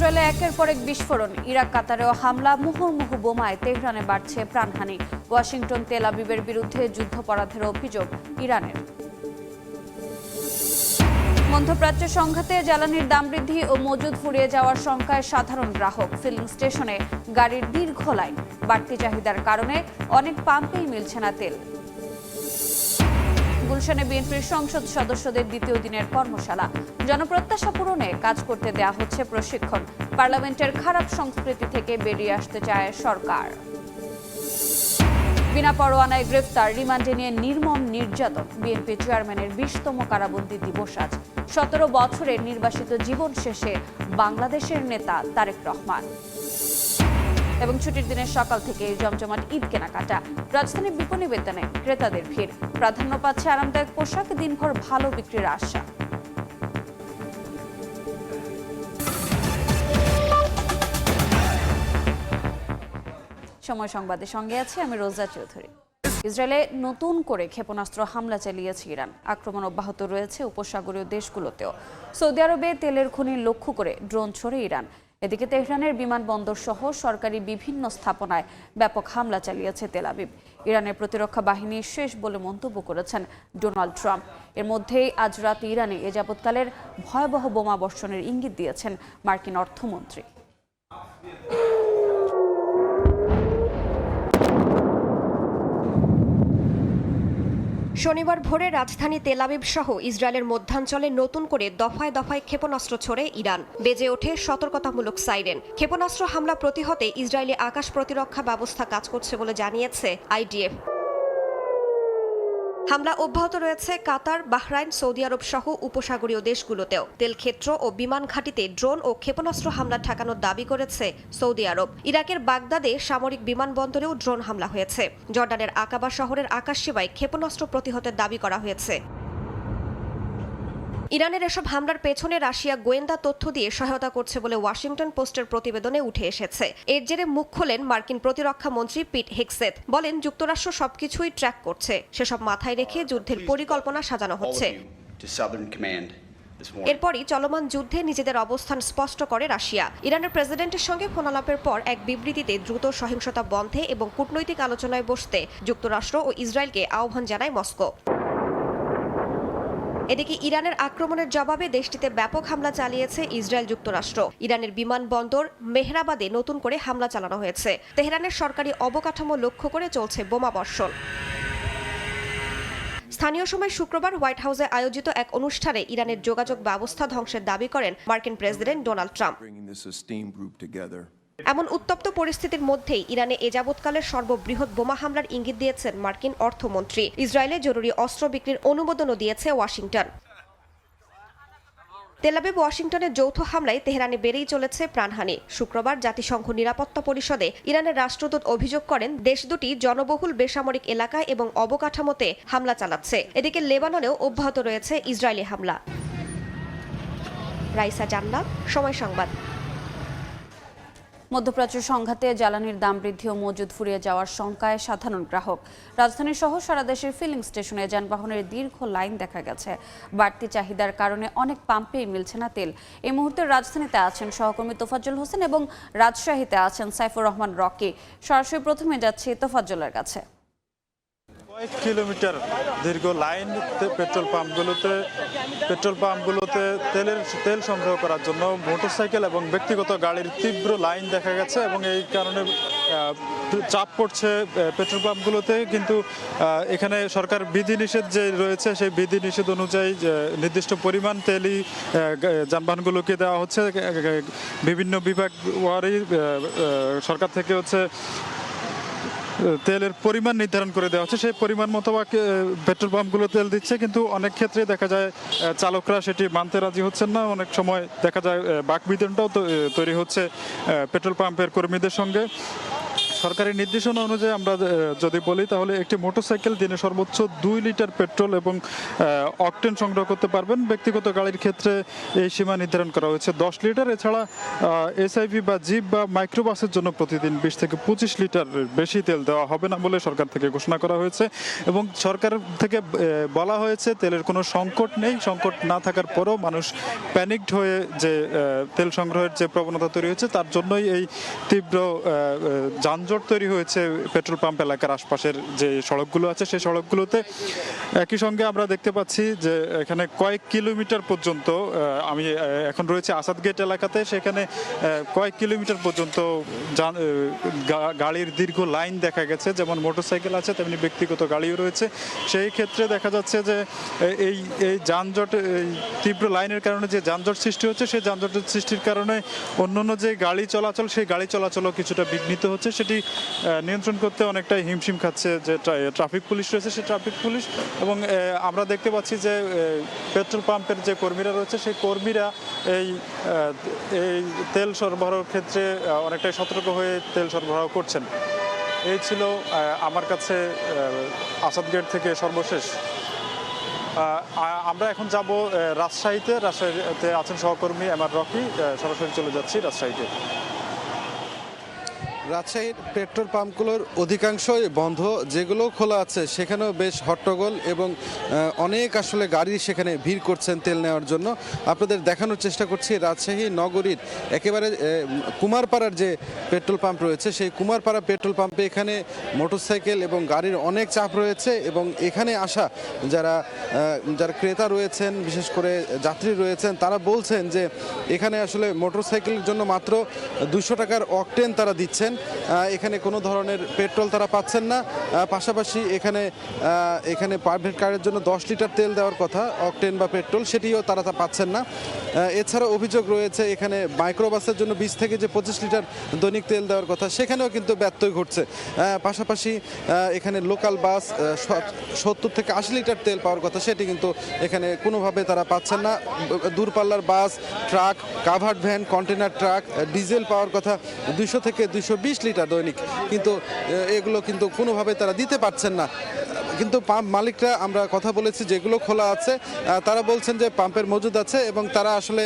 ইসরায়েলে একের পর এক বিস্ফোরণ, ইরাক কাতারেও হামলা, মুহুর্মুহু বোমায় তেহরানে বাড়ছে প্রাণহানি। ওয়াশিংটন তেল আবিবের বিরুদ্ধে যুদ্ধাপরাধের অভিযোগ ইরানের। মধ্যপ্রাচ্য সংঘাতে জ্বালানির দাম বৃদ্ধি ও মজুদ ফুরিয়ে যাওয়ার শঙ্কায় সাধারণ গ্রাহক। ফিলিং স্টেশনে গাড়ির দীর্ঘ লাইন, বাড়তি চাহিদার কারণে অনেক পাম্পেই মিলছে না তেল। গুলশানে বিএনপির সংসদ সদস্যদের দ্বিতীয় দিনের কর্মশালা, জনপ্রত্যাশা পূরণে কাজ করতে দেয়া হচ্ছে প্রশিক্ষণ। পার্লামেন্টের খারাপ সংস্কৃতি থেকে বেরিয়ে আসতে চায় সরকার। বিনা পরোয়ানায় গ্রেফতার, রিমান্ডে নিয়ে নির্মম নির্যাতন। বিএনপি চেয়ারম্যানের 20তম কারাবন্দী দিবস আজ। 17 বছরের নির্বাসিত জীবন শেষে বাংলাদেশের নেতা তারেক রহমান। এবং ছুটির দিনের সকাল থেকে জমজমাট ঈদ কেনাকাটা, রাজধানীর বিপণী বেতানে ক্রেতাদের ভিড়। প্রাধান্য পাচ্ছে আরামদায়ক পোশাক, দিনভর ভালো বিক্রির আশা। সময় সংবাদের সঙ্গে আছি আমি রোজা চৌধুরী। ইসরায়েলে নতুন করে ক্ষেপণাস্ত্র হামলা চালিয়েছে ইরান। আক্রমণ অব্যাহত রয়েছে উপসাগরীয় দেশগুলোতেও। সৌদি আরবে তেলের খনি লক্ষ্য করে ড্রোন ছোড়ে ইরান। এদিকে তেহরানের বিমানবন্দর সহ সরকারি বিভিন্ন স্থাপনায় ব্যাপক হামলা চালিয়েছে তেল আবিব। ইরানের প্রতিরক্ষা বাহিনী শেষ বলে মন্তব্য করেছেন ডোনাল্ড ট্রাম্প। এর মধ্যেই আজ রাতে ইরানে এ যাবৎকালের ভয়াবহ বোমা বর্ষণের ইঙ্গিত দিয়েছেন মার্কিন অর্থমন্ত্রী। শনিবার ভোরে রাজধানী তেল আবিব সহ ইসরায়েলের মধ্যাঞ্চলে নতুন করে দফায় দফায় ক্ষেপণাস্ত্র ছোড়ে ইরান। বেজে ওঠে সতর্কতামূলক সাইরেন। ক্ষেপণাস্ত্র হামলা প্রতিহতে ইসরায়েলি আকাশ প্রতিরক্ষা ব্যবস্থা কাজ করছে বলে জানিয়েছে আইডিএফ। হামলা অব্যাহত রয়েছে কাতার, বাহরাইন, সৌদি আরব সহ উপসাগরীয় দেশগুলোতেও। তেল ক্ষেত্র ও বিমান ঘাঁটিতে ড্রোন ও ক্ষেপণাস্ত্র হামলা ঠেকানোর দাবি করেছে সৌদি আরব। ইরাকের বাগদাদে সামরিক বিমানবন্দরেও ড্রোন হামলা হয়েছে। জর্ডানের আকাবা শহরের আকাশসীমায় ক্ষেপণাস্ত্র প্রতিহতের দাবি করা হয়েছে। ইরানের এসব হামলার পেছনে রাশিয়া গোয়েন্দা তথ্য দিয়ে সহায়তা করছে বলে ওয়াশিংটন পোস্টের প্রতিবেদনে উঠে এসেছে। এর জেরে মুখ খোলেন মার্কিন প্রতিরক্ষা মন্ত্রী পিট হেগসেথ। বলেন, যুক্তরাষ্ট্র সবকিছুই ট্র্যাক করছে, সেসব মাথায় রেখে যুদ্ধের পরিকল্পনা সাজানো হচ্ছে। এরপরই চলমান যুদ্ধে নিজেদের অবস্থান স্পষ্ট করে রাশিয়া। ইরানের প্রেসিডেন্টের সঙ্গে ফোনালাপের পর এক বিবৃতিতে দ্রুত সহিংসতা বন্ধে এবং কূটনৈতিক আলোচনায় বসতে যুক্তরাষ্ট্র ও ইসরায়েলকে আহ্বান জানায় মস্কো। এদিকে ইরানের আক্রমণের জবাবে দেশটিতে ব্যাপক হামলা চালিয়েছে ইসরায়েল যুক্তরাষ্ট্র। ইরানের বিমানবন্দর মেহরাবাদে নতুন করে হামলা চালানো হয়েছে। তেহরানের সরকারি অবকাঠামো লক্ষ্য করে চলছে বোমা বর্ষণ। স্থানীয় সময় শুক্রবার হোয়াইট হাউসে আয়োজিত এক অনুষ্ঠানে ইরানের যোগাযোগ ব্যবস্থা ধ্বংসের দাবি করেন মার্কিন প্রেসিডেন্ট ডোনাল্ড ট্রাম্প। এমন উত্তপ্ত পরিস্থিতির মধ্যেই ইরানে এ যাবৎকালের সর্ববৃহৎ বোমা হামলার ইঙ্গিত দিয়েছেন মার্কিন অর্থমন্ত্রী। ইসরায়েলে জরুরি অস্ত্র বিক্রির অনুমোদনও দিয়েছে ওয়াশিংটন। তেল আবিব ওয়াশিংটনের যৌথ হামলায় তেহরানে বেড়েই চলেছে প্রাণহানি। শুক্রবার জাতিসংঘ নিরাপত্তা পরিষদে ইরানের রাষ্ট্রদূত অভিযোগ করেন, দেশ দুটি জনবহুল বেসামরিক এলাকায় এবং অবকাঠামোতে হামলা চালাচ্ছে। এদিকে লেবাননেও অব্যাহত রয়েছে ইসরায়েলি হামলা। রাইসা জান্নাত, সময় সংবাদ। মধ্যপ্রাচ্য সংঘাতে জ্বালানির দাম বৃদ্ধি ও মজুদ ফুরিয়ে যাওয়ার শঙ্কায় সাধারণ গ্রাহক। রাজধানী সহ সারা দেশের ফিলিং স্টেশনে যানবাহনের দীর্ঘ লাইন দেখা গেছে। বাড়তি চাহিদার কারণে অনেক পাম্পেই মিলছে না তেল। এই মুহূর্তে রাজধানীতে আছেন সহকর্মী তোফাজ্জল হোসেন এবং রাজশাহীতে আছেন সাইফুর রহমান রকি। সরাসরি প্রথমে যাচ্ছি তোফাজ্জলের কাছে। কয়েক কিলোমিটার দীর্ঘ লাইন পেট্রোল পাম্পগুলোতে তেল সংগ্রহ করার জন্য মোটরসাইকেল এবং ব্যক্তিগত গাড়ির তীব্র লাইন দেখা গেছে এবং এই কারণে চাপ পড়ছে পেট্রোল পাম্পগুলোতে। কিন্তু এখানে সরকার বিধিনিষেধ যে রয়েছে সেই বিধিনিষেধ অনুযায়ী নির্দিষ্ট পরিমাণ তেলই যানবাহনগুলোকে দেওয়া হচ্ছে। বিভিন্ন বিভাগ ওয়ারি সরকার থেকে তেলের পরিমাণ নির্ধারণ করে দেওয়া হচ্ছে, সেই পরিমাণ মতো পেট্রোল পাম্পগুলো তেল দিচ্ছে। কিন্তু অনেক ক্ষেত্রে দেখা যায় চালকরা সেটি মানতে রাজি হচ্ছেন না। অনেক সময় দেখা যায় বাকবিতণ্ডাও তৈরি হচ্ছে পেট্রোল পাম্পের কর্মীদের সঙ্গে। সরকারি নির্দেশনা অনুযায়ী আমরা যদি বলি তাহলে একটি মোটরসাইকেল দিনে সর্বোচ্চ 2 লিটার পেট্রোল এবং অকটেন সংগ্রহ করতে পারবেন। ব্যক্তিগত গাড়ির ক্ষেত্রে এই সীমা নির্ধারণ করা হয়েছে 10 লিটার। এছাড়া এসআইভি বা জিপ বা মাইক্রোবাসের জন্য প্রতিদিন 20 থেকে 25 লিটার বেশি তেল দেওয়া হবে না বলে সরকার থেকে ঘোষণা করা হয়েছে এবং সরকার থেকে বলা হয়েছে তেলের কোনো সংকট নেই। সংকট না থাকার পরেও মানুষ প্যানিকড হয়ে যে তেল সংগ্রহের যে প্রবণতা তৈরি হয়েছে তার জন্যই এই তীব্র যানজট তৈরি হয়েছে পেট্রোল পাম্প এলাকার আশপাশের যে সড়কগুলো আছে সেই সড়কগুলোতে। একই সঙ্গে আমরা দেখতে পাচ্ছি যে এখানে কয়েক কিলোমিটার পর্যন্ত আমি এখন রয়েছে আসাদ গেট এলাকাতে, সেখানে কয়েক কিলোমিটার পর্যন্ত গাড়ির দীর্ঘ লাইন দেখা গেছে। যেমন মোটরসাইকেল আছে তেমনি ব্যক্তিগত গাড়িও রয়েছে। সেই ক্ষেত্রে দেখা যাচ্ছে যে এই যানজট, এই তীব্র লাইনের কারণে যে যানজট সৃষ্টি হচ্ছে সেই যানজটের সৃষ্টির কারণে অন্যান্য যে গাড়ি চলাচল সেই গাড়ি চলাচলও কিছুটা বিঘ্নিত হচ্ছে। সেটি নিয়ন্ত্রণ করতে অনেকটাই হিমশিম খাচ্ছে যে ট্রাফিক পুলিশ রয়েছে সেই ট্রাফিক পুলিশ। এবং আমরা দেখতে পাচ্ছি যে পেট্রোল পাম্পের যে কর্মীরা রয়েছে সেই কর্মীরা এই তেল সরবরাহের ক্ষেত্রে অনেকটাই সতর্ক হয়ে তেল সরবরাহ করছেন। এই ছিল আমার কাছে আসাদ গেট থেকে সর্বশেষ। আমরা এখন যাব রাজশাহীতে। রাজশাহীতে আছেন সহকর্মী এমআর রকি, সরাসরি চলে যাচ্ছি রাজশাহীতে। রাজশাহীর পেট্রোল পাম্পগুলোর অধিকাংশই বন্ধ, যেগুলো খোলা আছে সেখানেও বেশ হট্টগোল এবং অনেক আসলে গাড়ি সেখানে ভিড় করছেন তেল নেওয়ার জন্য। আপনাদের দেখানোর চেষ্টা করছি রাজশাহী নগরীর একেবারে কুমারপাড়ার যে পেট্রোল পাম্প রয়েছে সেই কুমারপাড়া পেট্রোল পাম্পে এখানে মোটরসাইকেল এবং গাড়ির অনেক চাপ রয়েছে এবং এখানে আসা যারা ক্রেতা রয়েছেন, বিশেষ করে যাত্রী রয়েছেন, তারা বলছেন যে এখানে আসলে মোটরসাইকেলের জন্য মাত্র 200 টাকার অকটেন তারা দিচ্ছেন, এখানে কোনো ধরনের পেট্রোল তারা পাচ্ছেন না। পাশাপাশি এখানে প্রাইভেট কারের জন্য 10 লিটার তেল দেওয়ার কথা অকটেন বা পেট্রোল, সেটিও তারা পাচ্ছেন না। এছাড়া অভিযোগ রয়েছে এখানে মাইক্রোবাসের জন্য 20 থেকে যে 25 লিটার দৈনিক তেল দেওয়ার কথা সেখানেও কিন্তু ব্যত্যয় ঘটছে। পাশাপাশি এখানে লোকাল বাস 70 থেকে 80 লিটার তেল পাওয়ার কথা সেটি কিন্তু এখানে কোনোভাবে তারা পাচ্ছেন না। দূরপাল্লার bus, truck, covered van, container truck diesel পাওয়ার কথা 200 থেকে 220 লিটার দৈনিক, কিন্তু এগুলো কিন্তু কোনোভাবে তারা দিতে পারছেন না। কিন্তু পাম্প মালিকরা আমরা কথা বলেছি যেগুলো খোলা আছে তারা বলছেন যে পাম্পের মজুদ আছে এবং তারা আসলে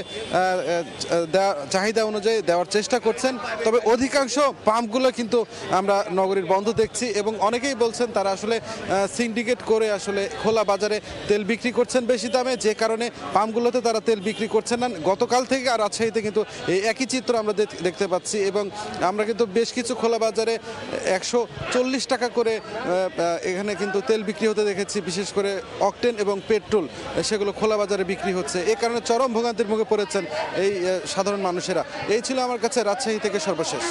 চাহিদা অনুযায়ী দেওয়ার চেষ্টা করছেন। তবে অধিকাংশ পাম্পগুলো কিন্তু আমরা নগরীর বন্ধ দেখছি এবং অনেকেই বলছেন তারা আসলে সিন্ডিকেট করে আসলে খোলা বাজারে তেল বিক্রি করছেন বেশি দামে, যে কারণে পাম্পগুলোতে তারা তেল বিক্রি করছেন না। গতকাল থেকে আর রাজশাহীতে কিন্তু এই একই চিত্র আমরা দেখতে পাচ্ছি এবং আমরা কিন্তু বেশ কিছু খোলা বাজারে 140 টাকা করে এখানে কিন্তু তেল বিক্রি হতে দেখেছি, বিশেষ করে অকটেন এবং পেট্রোল সেগুলো খোলা বাজারে বিক্রি হচ্ছে। এই কারণে চরম ভোগান্তির মুখে পড়েছেন এই সাধারণ মানুষেরা। এই ছিল আমার কাছে রাজশাহী থেকে সর্বশেষ।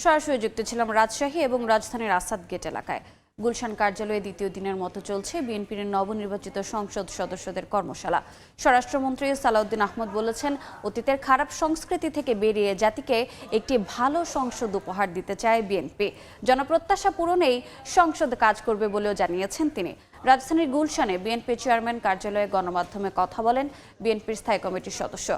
সরাসরি যুক্ত ছিলাম রাজশাহী এবং রাজধানীর আসাদ গেট এলাকায়। গুলশান কার্যালয়ে দ্বিতীয় দিনের মতো চলছে বিএনপির নবনির্বাচিত সংসদ সদস্যদের কর্মশালা। স্বরাষ্ট্রমন্ত্রী সালাউদ্দিন আহমদ বলেছেন, অতীতের খারাপ সংস্কৃতি থেকে বেরিয়ে জাতিকে একটি ভালো সংসদ উপহার দিতে চায় বিএনপি। জনপ্রত্যাশা পূরণেই সংসদ কাজ করবে বলেও জানিয়েছেন তিনি। রাজধানীর গুলশানে বিএনপি চেয়ারম্যান কার্যালয়ে গণমাধ্যমে কথা বলেন বিএনপির স্থায়ী কমিটির সদস্য।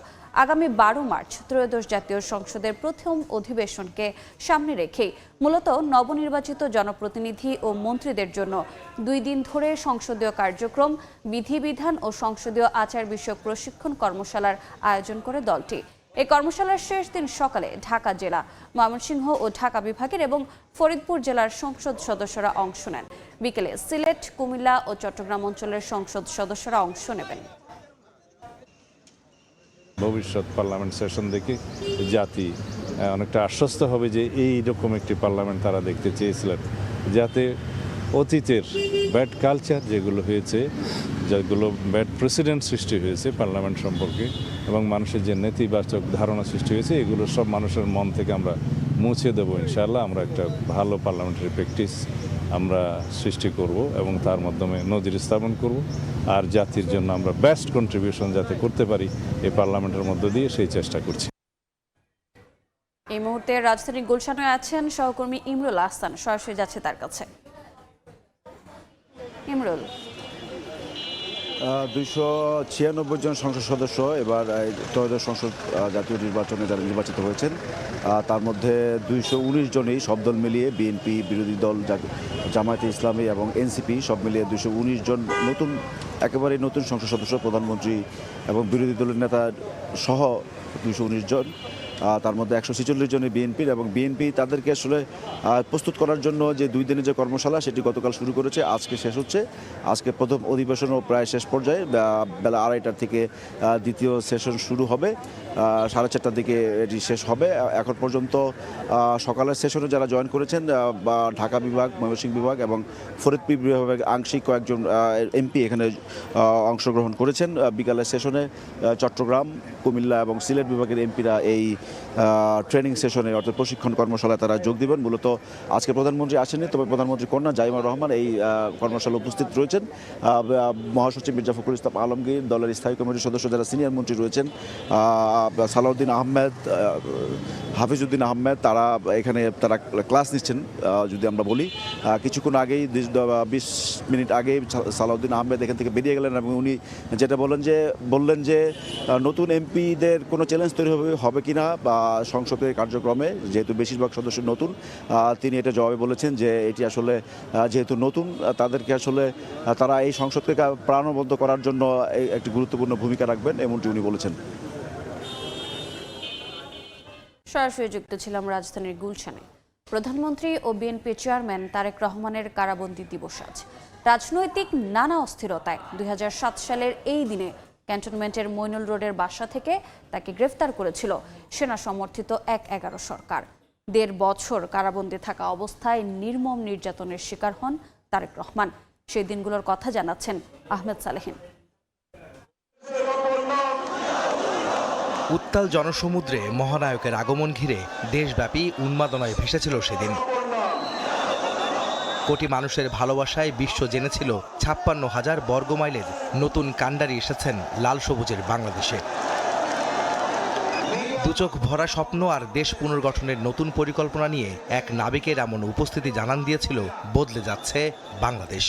আগামী 12 মার্চ ত্রয়োদশ জাতীয় সংসদের প্রথম অধিবেশনকে সামনে রেখেই মূলত নবনির্বাচিত জনপ্রতিনিধি ও মন্ত্রীদের জন্য 2 দিন ধরে সংসদীয় কার্যক্রম, বিধিবিধান ও সংসদীয় আচার বিষয়ক প্রশিক্ষণ কর্মশালার আয়োজন করে দলটি। এই কর্মশালার শেষ দিন সকালে ঢাকা জেলা, ময়মনসিংহ ও ঢাকা বিভাগের এবং ফরিদপুর জেলার সংসদ সদস্যরা অংশ নেন। বিকেলে সিলেট, কুমিল্লা ও চট্টগ্রাম অঞ্চলের সংসদ সদস্যরা অংশ নেবেন। ভবিষ্যৎ পার্লামেন্ট সেশন দেখে জাতি অনেকটা আশ্বস্ত হবে যে এই রকম একটি পার্লামেন্ট তারা দেখতে চেয়েছিলেন, যাতে অতীতের ব্যাড কালচার যেগুলো হয়েছে, যেগুলো ব্যাড প্রেসিডেন্ট সৃষ্টি হয়েছে পার্লামেন্ট সম্পর্কে এবং মানুষের যে নেতিবাচক ধারণা সৃষ্টি হয়েছে, এগুলো সব মানুষের মন থেকে আমরা মুছে দেবো ইনশাআল্লাহ। আমরা একটা ভালো পার্লামেন্টারি প্র্যাকটিস আমরা সৃষ্টি করব এবং তার মাধ্যমে নজির স্থাপন করব আর জাতির জন্য আমরা বেস্ট কন্ট্রিবিউশন যাতে করতে পারি এই পার্লামেন্টের মধ্য দিয়ে সেই চেষ্টা করছি। এই মুহূর্তে রাজধানীর গুলশানে আছেন সহকর্মী ইমরুল আহসান, সরাসরি যাচ্ছে তার কাছে। ইমরুল, 296 জন সংসদ সদস্য এবার ত্রয়োদশ সংসদ জাতীয় নির্বাচনে যারা নির্বাচিত হয়েছেন, তার মধ্যে 219 জনই সব দল মিলিয়ে বিএনপি, বিরোধী দল জামায়াতে ইসলামী এবং এনসিপি সব মিলিয়ে 219 জন একেবারে নতুন সংসদ সদস্য, প্রধানমন্ত্রী এবং বিরোধী দলের নেতা সহ 219 জন। তার মধ্যে 146 জনই বিএনপির, এবং বিএনপি তাদেরকে আসলে প্রস্তুত করার জন্য যে 2 দিনের যে কর্মশালা সেটি গতকাল শুরু করেছে, আজকে শেষ হচ্ছে। আজকে প্রথম অধিবেশনও প্রায় শেষ পর্যায়ে, বেলা 2:30টার থেকে দ্বিতীয় সেশন শুরু হবে, 4:30টার দিকে এটি শেষ হবে। এখন পর্যন্ত সকালের সেশনে যারা জয়েন করেছেন বা ঢাকা বিভাগ, ময়মনসিংহ বিভাগ এবং ফরিদপুর বিভাগ আংশিক কয়েকজন এমপি এখানে অংশগ্রহণ করেছেন। বিকালের সেশনে চট্টগ্রাম, কুমিল্লা এবং সিলেট বিভাগের এমপিরা এই ট্রেনিং সেশনে অর্থাৎ প্রশিক্ষণ কর্মশালায় তারা যোগ দিবেন। মূলত আজকে প্রধানমন্ত্রী আসেননি, তবে প্রধানমন্ত্রী কন্যা জাইমা রহমান এই কর্মশালায় উপস্থিত রয়েছেন। মহাসচিব মির্জা ফখরুল ইসলাম আলমগীর, দলের স্থায়ী কমিটির সদস্য যারা সিনিয়র মন্ত্রী রয়েছেন, সালাউদ্দিন আহমেদ, হাফিজউদ্দিন আহমেদ, তারা ক্লাস নিচ্ছেন। যদি আমরা বলি, কিছুক্ষণ আগেই 20 মিনিট আগেই সালাউদ্দিন আহমেদ এখান থেকে বেরিয়ে গেলেন এবং উনি যেটা বললেন যে নতুন এমপিদের কোনো চ্যালেঞ্জ তৈরি হবে কিনা বা সংসদের কার্যক্রমে, যেহেতু বেশিরভাগ সদস্য নতুন, তিনি এটা জবাবে বলেছেন যে এটি আসলে যেহেতু নতুন, তাদেরকে আসলে তারা এই সংসদকে প্রাণবন্ত করার জন্য একটি গুরুত্বপূর্ণ ভূমিকা রাখবেন, এমনটি উনি বলেছেন। সরাসরি যুক্ত ছিলাম রাজধানীর গুলশানে। প্রধানমন্ত্রী ও বিএনপি চেয়ারম্যান তারেক রহমানের কারাবন্দী দিবস আজ। রাজনৈতিক নানা অস্থিরতায় 2007 সালের এই দিনে ক্যান্টনমেন্টের মইনুল রোডের বাসা থেকে তাকে গ্রেফতার করেছিল সেনা সমর্থিত 1-11 সরকার। 1.5 বছর কারাবন্দী থাকা অবস্থায় নির্মম নির্যাতনের শিকার হন তারেক রহমান। সেই দিনগুলোর কথা জানাচ্ছেন আহমেদ সালেহিন। উত্তাল জনসমুদ্রে মহানায়কের আগমন ঘিরে দেশব্যাপী উন্মাদনায় ভেসেছিল সেদিন। কোটি মানুষের ভালোবাসায় বিশ্ব জেনেছিল 56,000 বর্গমাইলের নতুন কাণ্ডারি এসেছেন লাল সবুজের বাংলাদেশে। দুচোখ ভরা স্বপ্ন আর দেশ পুনর্গঠনের নতুন পরিকল্পনা নিয়ে এক নাবিকের এমন উপস্থিতি জানান দিয়েছিল বদলে যাচ্ছে বাংলাদেশ।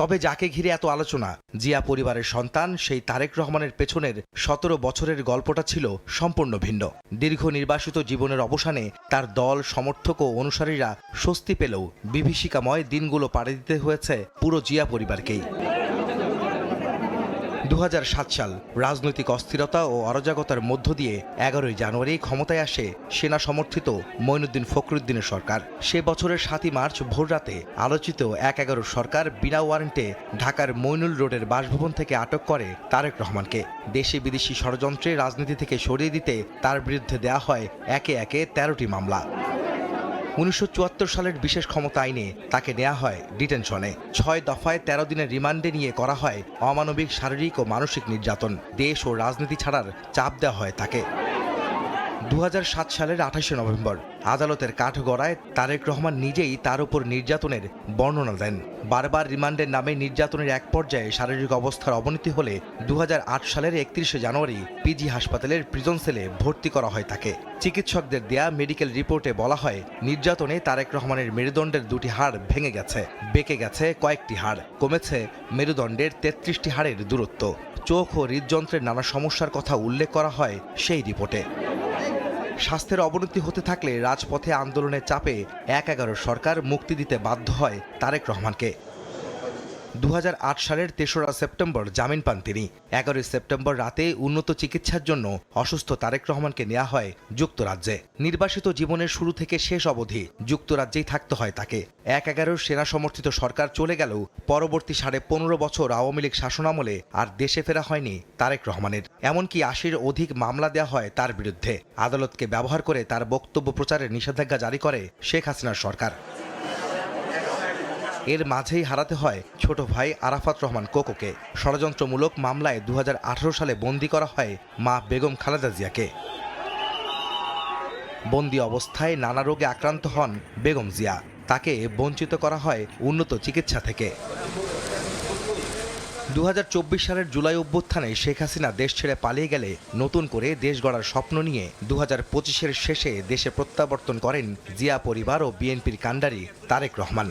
তবে যাকে ঘিরে এত আলোচনা, জিয়া পরিবারের সন্তান সেই তারেক রহমানের পেছনের 17 বছরের গল্পটা ছিল সম্পূর্ণ ভিন্ন। দীর্ঘ নির্বাসিত জীবনের অবসানে তার দল, সমর্থক ও অনুসারীরা স্বস্তি পেলেও বিভীষিকাময় দিনগুলো পাড়ি দিতে হয়েছে পুরো জিয়া পরিবারকেই। 2007 সাল রাজনৈতিক অস্থিরতা ও অরাজকতার মধ্য দিয়ে 11ই জানুয়ারি ক্ষমতায় আসে সেনা সমর্থিত মঈনুদ্দিন ফখরুদ্দিনের সরকার। সে বছরের 7ই মার্চ ভোররাতে আলোচিত 1-11 সরকার বিনা ওয়ারেন্টে ঢাকার মইনুল রোডের বাসভবন থেকে আটক করে তারেক রহমানকে। দেশি বিদেশি ষড়যন্ত্রে রাজনীতি থেকে সরিয়ে দিতে তার বিরুদ্ধে দেয়া হয় একে একে 13টি মামলা। 1974 সালের বিশেষ ক্ষমতা আইনে তাকে নেওয়া হয় ডিটেনশনে। 6 দফায় 13 দিনের রিমান্ডে নিয়ে করা হয় অমানবিক শারীরিক ও মানসিক নির্যাতন। দেশ ও রাজনীতি ছাড়ার চাপ দেওয়া হয় তাকে। 2007 সালের 28শে নভেম্বর আদালতের কাঠগড়ায় তারেক রহমান নিজেই তার উপর নির্যাতনের বর্ণনা দেন। বারবার রিমান্ডের নামে নির্যাতনের এক পর্যায়ে শারীরিক অবস্থার অবনতি হলে 2008 সালের 31শে জানুয়ারি পিজি হাসপাতালের প্রিজন সেলে ভর্তি করা হয় তাকে। চিকিৎসকদের দেয়া মেডিকেল রিপোর্টে বলা হয়, নির্যাতনে তারেক রহমানের মেরুদণ্ডের 2টি হাড় ভেঙে গেছে, বেঁকে গেছে কয়েকটি হাড়, কমেছে মেরুদণ্ডের 33টি হাড়ের দূরত্ব। চোখ ও হৃদযন্ত্রের নানা সমস্যার কথা উল্লেখ করা হয় সেই রিপোর্টে। স্বাস্থ্যের অবনতি হতে থাকলে রাজপথে আন্দোলনের চাপে 1-11 সরকার মুক্তি দিতে বাধ্য হয় তারেক রহমানকে। 2008 সালের 3রা সেপ্টেম্বর জামিন পান তিনি। 11 সেপ্টেম্বর রাতে উন্নত চিকিৎসার জন্য অসুস্থ তারেক রহমানকে নেওয়া হয় যুক্তরাজ্যে। নির্বাসিত জীবনের শুরু থেকে শেষ অবধি যুক্তরাজ্যেই থাকতে হয় তাকে। 1-11 সেনা সমর্থিত সরকার চলে গেলেও পরবর্তী 15.5 বছর আওয়ামী লীগ শাসনামলে আর দেশে ফেরা হয়নি তারেক রহমানের। এমনকি 80-র অধিক মামলা দেওয়া হয় তার বিরুদ্ধে। আদালতকে ব্যবহার করে তার বক্তব্য প্রচারের নিষেধাজ্ঞা জারি করে শেখ হাসিনার সরকার। এর মাঝেই হারাতে হয় ছোট ভাই আরাফাত রহমান কোকোকে। ষড়যন্ত্রমূলক মামলায় 2018 সালে বন্দী করা হয় মা বেগম খালেদা জিয়াকে। বন্দী অবস্থায় নানা রোগে আক্রান্ত হন বেগম জিয়া। তাকে বঞ্চিত করা হয় উন্নত চিকিৎসা থেকে। 2024 সালের জুলাই অভ্যুত্থানে শেখ হাসিনা দেশ ছেড়ে পালিয়ে গেলে নতুন করে দেশ গড়ার স্বপ্ন নিয়ে 2025-এর শেষে দেশে প্রত্যাবর্তন করেন জিয়া পরিবার ও বিএনপির কাণ্ডারি তারেক রহমান।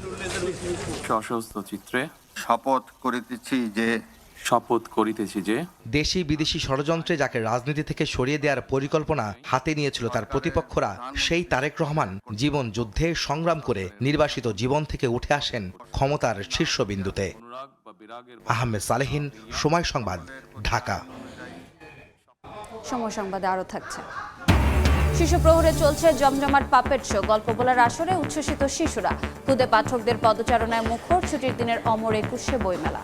সশস্ত্র চিত্রে শপথ করিতেছি যে শপথ করিতেছি যে দেশি বিদেশি ষড়যন্ত্রে যাকে রাজনীতি থেকে সরিয়ে দেওয়ার পরিকল্পনা হাতে নিয়েছিল তার প্রতিপক্ষরা, সেই তারেক রহমান জীবন যুদ্ধে সংগ্রাম করে নির্বাসিত জীবন থেকে উঠে আসেন ক্ষমতার শীর্ষবিন্দুতে। আহমেদ সালেহীন, সময় সংবাদ, ঢাকা। সময় সংবাদে আরও থাকছে। শিশু প্রহরে চলছে জমজমাট পাপেট শো। গল্প বলার আসরে উচ্ছ্বসিত শিশুরা, খুদে পাঠকদের পদচারণায় মুখর ছুটির দিনের অমর একুশে বইমেলা।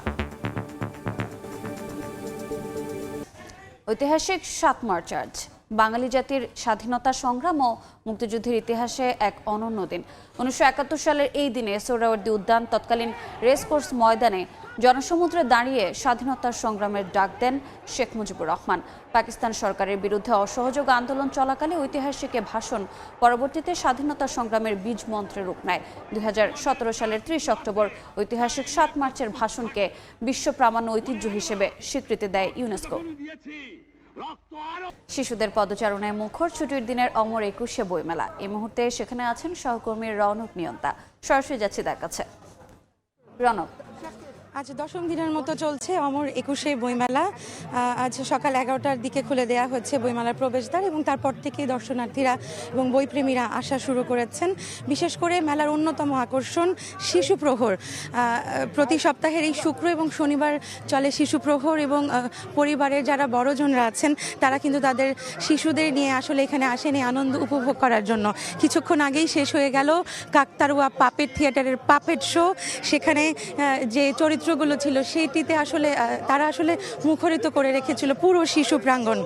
ঐতিহাসিক ৭ মার্চ আজ বাঙালি জাতির স্বাধীনতা সংগ্রাম ও মুক্তিযুদ্ধের ইতিহাসে এক অনন্য দিন। 1971 সালের এই দিনে সোহরাওয়ার্দী উদ্যান তৎকালীন রেসকোর্স ময়দানে জনসমুদ্রে দাঁড়িয়ে স্বাধীনতার সংগ্রামের ডাক দেন শেখ মুজিবুর রহমান। পাকিস্তান সরকারের বিরুদ্ধে অসহযোগ আন্দোলন চলাকালে ঐতিহাসিক এ ভাষণ পরবর্তীতে স্বাধীনতা সংগ্রামের বীজ মন্ত্রে রূপ নেয়। 2017 সালের 30 অক্টোবর ঐতিহাসিক 7 মার্চের ভাষণকে বিশ্ব প্রামাণ্য ঐতিহ্য হিসেবে স্বীকৃতি দেয় ইউনেস্কো। শিশুদের পদচারণায় মুখর ছুটির দিনের অমর একুশে বইমেলা। এই মুহূর্তে সেখানে আছেন সহকর্মী রনক নিয়ন্তা। সরাসরি যাচ্ছি তার কাছে। রনক, আজ 10ম দিনের মতো চলছে অমর একুশে বইমেলা। আজ সকাল 11টার দিকে খুলে দেওয়া হচ্ছে বইমেলার প্রবেশদ্বার এবং তারপর থেকেই দর্শনার্থীরা এবং বইপ্রেমীরা আসা শুরু করেছেন। বিশেষ করে মেলার অন্যতম আকর্ষণ শিশু প্রহর। প্রতি সপ্তাহের এই শুক্র এবং শনিবার চলে শিশু প্রহর এবং পরিবারের যারা বড়জনরা আছেন তারা কিন্তু তাদের শিশুদের নিয়ে আসলে এখানে আসেন এই আনন্দ উপভোগ করার জন্য। কিছুক্ষণ আগেই শেষ হয়ে গেল কাকতারুয়া পাপেট থিয়েটারের পাপেট শো। সেখানে যে চরিত্রগুলো ছিল সেইটিতে আসলে তারা আসলে মুখরিত করে রেখেছিল পুরো শিশু প্রাঙ্গণ।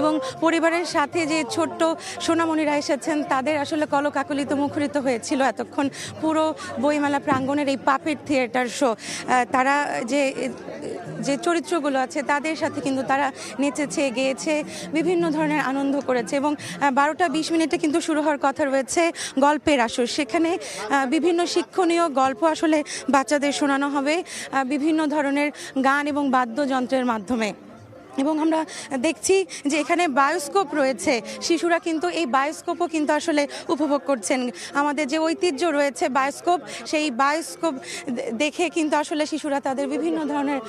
এবং পরিবারের সাথে যে ছোট্ট সোনামণিরা এসেছেন তাদের আসলে কলকাকলিত মুখরিত হয়েছিল এতক্ষণ পুরো বইমেলা প্রাঙ্গণের এই পাপেট থিয়েটার শো। তারা যে চরিত্রগুলো আছে তাদের সাথে কিন্তু তারা নেচেছে, গেয়েছে, বিভিন্ন ধরনের আনন্দ করেছে। এবং 12টা 20 মিনিটে কিন্তু শুরু হওয়ার কথা রয়েছে গল্পের আসর। সেখানে বিভিন্ন শিক্ষণীয় গল্প আসলে বাচ্চাদের শোনানো হবে বিভিন্ন ধরনের গান এবং বাদ্যযন্ত্রের মাধ্যমে। এবং আমরা দেখছি যে এখানে বায়োস্কোপ রয়েছে। শিশুরা কিন্তু এই বায়োস্কোপও কিন্তু আসলে উপভোগ করছেন। আমাদের যে ঐতিহ্য রয়েছে বায়োস্কোপ, সেই বায়োস্কোপ দেখে কিন্তু আসলে শিশুরা তাদের বিভিন্ন ধরনের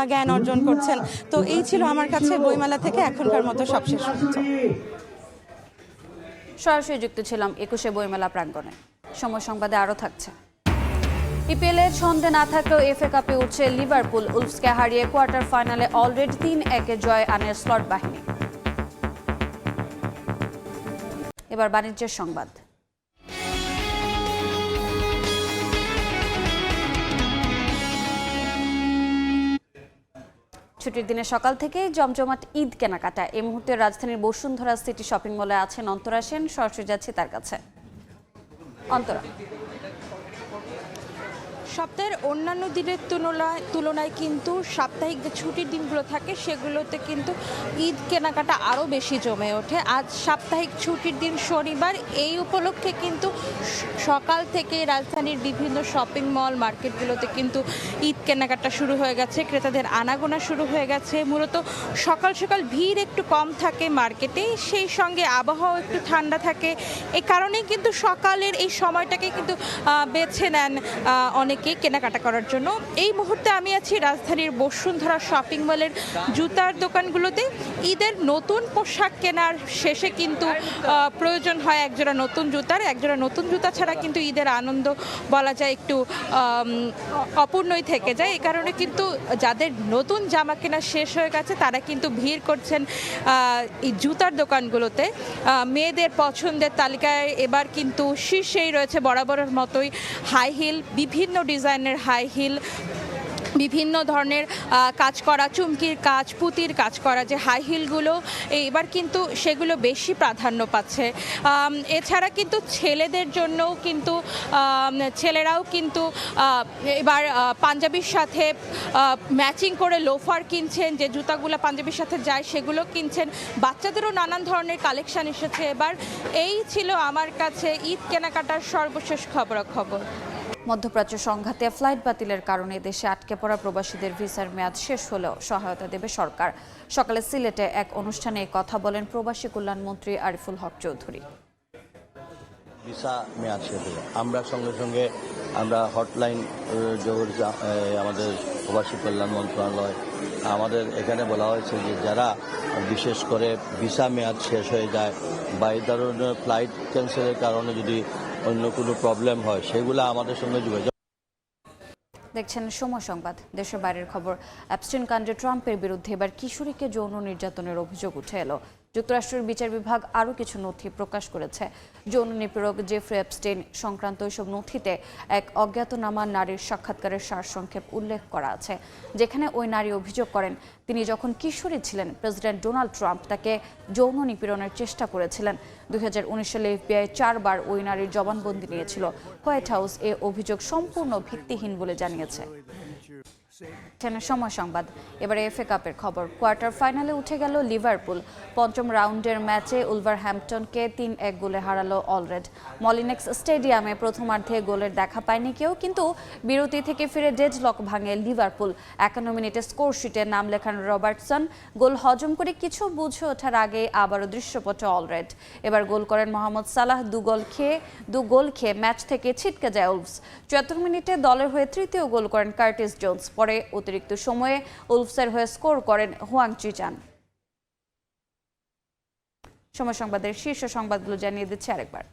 জ্ঞান অর্জন করছেন। তো এই ছিল আমার কাছে বইমেলা থেকে এখনকার মতো সবশেষ। সরাসরি যুক্ত ছিলাম একুশে বইমেলা প্রাঙ্গণে। সময় সংবাদে আরও থাকছে। ইপিএলের ছন্দে না থাকলেও এফএ কাপে উঠছে লিভারপুল। উলফসকে হারিয়ে কোয়ার্টার ফাইনালে অলরেডি 3-1 জয় আনে স্লট বাহিনী। এবার বাণিজ্যের সংবাদ। ছুটির দিনে সকাল থেকে জমজমাট ঈদ কেনাকাটা। এই মুহূর্তে রাজধানীর বসুন্ধরা সিটি শপিং মলে আছেন অন্তরা সেন। সরাসরি যাচ্ছি তার কাছে। অন্তরা, সপ্তাহের অন্যান্য দিনের তুলনায় কিন্তু সাপ্তাহিক যে ছুটির দিনগুলো থাকে সেগুলোতে কিন্তু ঈদ কেনাকাটা আরও বেশি জমে ওঠে। আজ সাপ্তাহিক ছুটির দিন শনিবার, এই উপলক্ষে কিন্তু সকাল থেকে রাজধানীর বিভিন্ন শপিং মল মার্কেটগুলোতে কিন্তু ঈদ কেনাকাটা শুরু হয়ে গেছে। ক্রেতাদের আনাগোনা শুরু হয়ে গেছে। মূলত সকাল সকাল ভিড় একটু কম থাকে মার্কেটে, সেই সঙ্গে আবহাওয়া একটু ঠান্ডা থাকে। এই কারণেই কিন্তু সকালের এই সময়টাকে কিন্তু বেছে নেন অনেকে কেনাকাটা করার জন্য। এই মুহূর্তে আমি আছি রাজধানীর বসুন্ধরা শপিং মলের জুতার দোকানগুলোতে। ঈদের নতুন পোশাক কেনার শেষে কিন্তু প্রয়োজন হয় একজোড়া নতুন জুতার। একজোড়া নতুন জুতা ছাড়া কিন্তু ঈদের আনন্দ বলা যায় একটু অপূর্ণই থেকে যায়। এই কারণে কিন্তু যাদের নতুন জামা কেনা শেষ হয়ে গেছে তারা কিন্তু ভিড় করছেন এই জুতার দোকানগুলোতে। মেয়েদের পছন্দের তালিকায় এবার কিন্তু শীর্ষেই রয়েছে বরাবরের মতোই হাই হিল, বিভিন্ন ডিজাইনের হাই হিল, বিভিন্ন ধরনের কাজ করা চুমকির কাজ, পুঁতির কাজ করা যে হাই হিলগুলো এবার কিন্তু সেগুলো বেশি প্রাধান্য পাচ্ছে। এছাড়া কিন্তু ছেলেদের জন্যও কিন্তু ছেলেরাও কিন্তু এবার পাঞ্জাবির সাথে ম্যাচিং করে লোফার কিনছেন, যে জুতাগুলো পাঞ্জাবির সাথে যায় সেগুলো কিনছেন। বাচ্চাদেরও নানান ধরনের কালেকশন এসেছে এবার। এই ছিল আমার কাছে ঈদ কেনাকাটার সর্বশেষ খবরাখবর। মধ্যপ্রাচ্য সংঘাতে ফ্লাইট বাতিলের কারণে দেশে আটকে পড়া প্রবাসীদের ভিসার মেয়াদ শেষ হলেও সহায়তা দেবে সরকার। সকালে সিলেটে এক অনুষ্ঠানে কথা বলেন প্রবাসী কল্যাণ মন্ত্রী আরিফুল হক চৌধুরী। ভিসা মেয়াদ শেষ হলো, আমরা সঙ্গে সঙ্গে আমরা হটলাইন আমাদের প্রবাসী কল্যাণ মন্ত্রণালয় আমাদের এখানে বলা হয়েছে যে যারা বিশেষ করে ভিসা মেয়াদ শেষ হয়ে যায় বা এই ধরনের ফ্লাইট ক্যান্সেলের কারণে যদি অন্য কোনো প্রবলেম হয় সেগুলো আমাদের সঙ্গে যোগাযোগ। দেখছেন সময় সংবাদ। দেশের বাইরের খবর। অ্যাপস্টিন কাণ্ডে ট্রাম্পের বিরুদ্ধে এবার কিশোরীকে যৌন নির্যাতনের অভিযোগ উঠে এলো। যুক্তরাষ্ট্রের বিচার বিভাগ আরও কিছু নথি প্রকাশ করেছে। যৌন নিপীড়ক জেফ্রি অ্যাপস্টিন সংক্রান্ত এসব নথিতে এক অজ্ঞাতনামা নারীর সাক্ষাৎকারের সারসংক্ষেপ উল্লেখ করা আছে, যেখানে ওই নারী অভিযোগ করেন তিনি যখন কিশোরী ছিলেন প্রেসিডেন্ট ডোনাল্ড ট্রাম্প তাকে যৌন নিপীড়নের চেষ্টা করেছিলেন। 2019 সালে এফবিআই 4 বার ওই নারীর জবানবন্দি নিয়েছিল। হোয়াইট হাউস এ অভিযোগ সম্পূর্ণ ভিত্তিহীন বলে জানিয়েছে। সময় সংবাদ। এবারে এফএ কাপের খবর। কোয়ার্টার ফাইনালে উঠে গেল লিভারপুল। পঞ্চম রাউন্ডের ম্যাচে উলভারহ্যাম্পটনকে 3-1 গোলে হারালো অলরেড। মলিনেক্স স্টেডিয়ামে প্রথমার্ধে গোলের দেখা পায়নি কেউ, কিন্তু বিরতি থেকে ফিরে ডেডলক ভাঙে লিভারপুল। 51 মিনিটে স্কোর শিটে নাম লেখান রবার্টসন। গোল হজম করে কিছু বুঝে ওঠার আগে আবারও দৃশ্যপটে অলরেড। এবার গোল করেন মোহাম্মদ সালাহ। দু গোল খেয়ে ম্যাচ থেকে ছিটকে যায় উলভস। 74 মিনিটে দলের হয়ে তৃতীয় গোল করেন কার্টিস জোন্স। পরে অতিরিক্ত সময়ে উলভসের হয়ে স্কোর করেন হুয়াং চিচান। সময় সংবাদের শীর্ষ সংবাদগুলো জানিয়ে দিচ্ছে আরেকবার।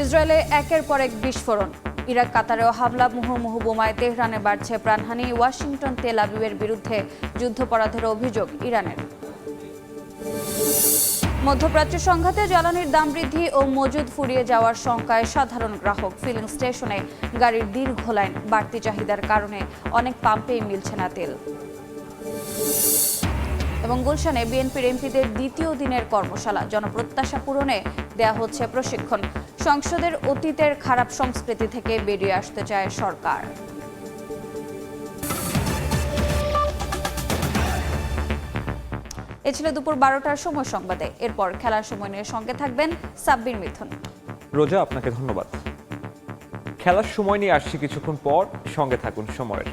ইসরায়েলে একের পর এক বিস্ফোরণ। ইরাক কাতারেও হামলা, মুহুর্মুহু বোমায় তেহরানে বাড়ছে প্রাণহানি। ওয়াশিংটন তেল আবিবের বিরুদ্ধে যুদ্ধাপরাধের অভিযোগ ইরানের। মধ্যপ্রাচ্য সংঘাতে জ্বালানির দাম বৃদ্ধি ও মজুদ ফুরিয়ে যাওয়ার শঙ্কায় সাধারণ গ্রাহক। ফিলিং স্টেশনে গাড়ির দীর্ঘ লাইন। বাড়তি চাহিদার কারণে অনেক পাম্পেই মিলছে না তেল। এবং গুলশানে বিএনপির এমপিদের দ্বিতীয় দিনের কর্মশালা। জনপ্রত্যাশা পূরণে দেয়া হচ্ছে প্রশিক্ষণ। সংসদের অতীতের খারাপ সংস্কৃতি থেকে বেরিয়ে আসতে চায় সরকার। এ ছিল দুপুর 12টার সময় সংবাদে। এরপর খেলার সময় নিয়ে সঙ্গে থাকবেন সাব্বির মিথুন। রোজা, আপনাকে ধন্যবাদ। খেলার সময় নিয়ে আসছি কিছুক্ষণ পর, সঙ্গে থাকুন সময়ের।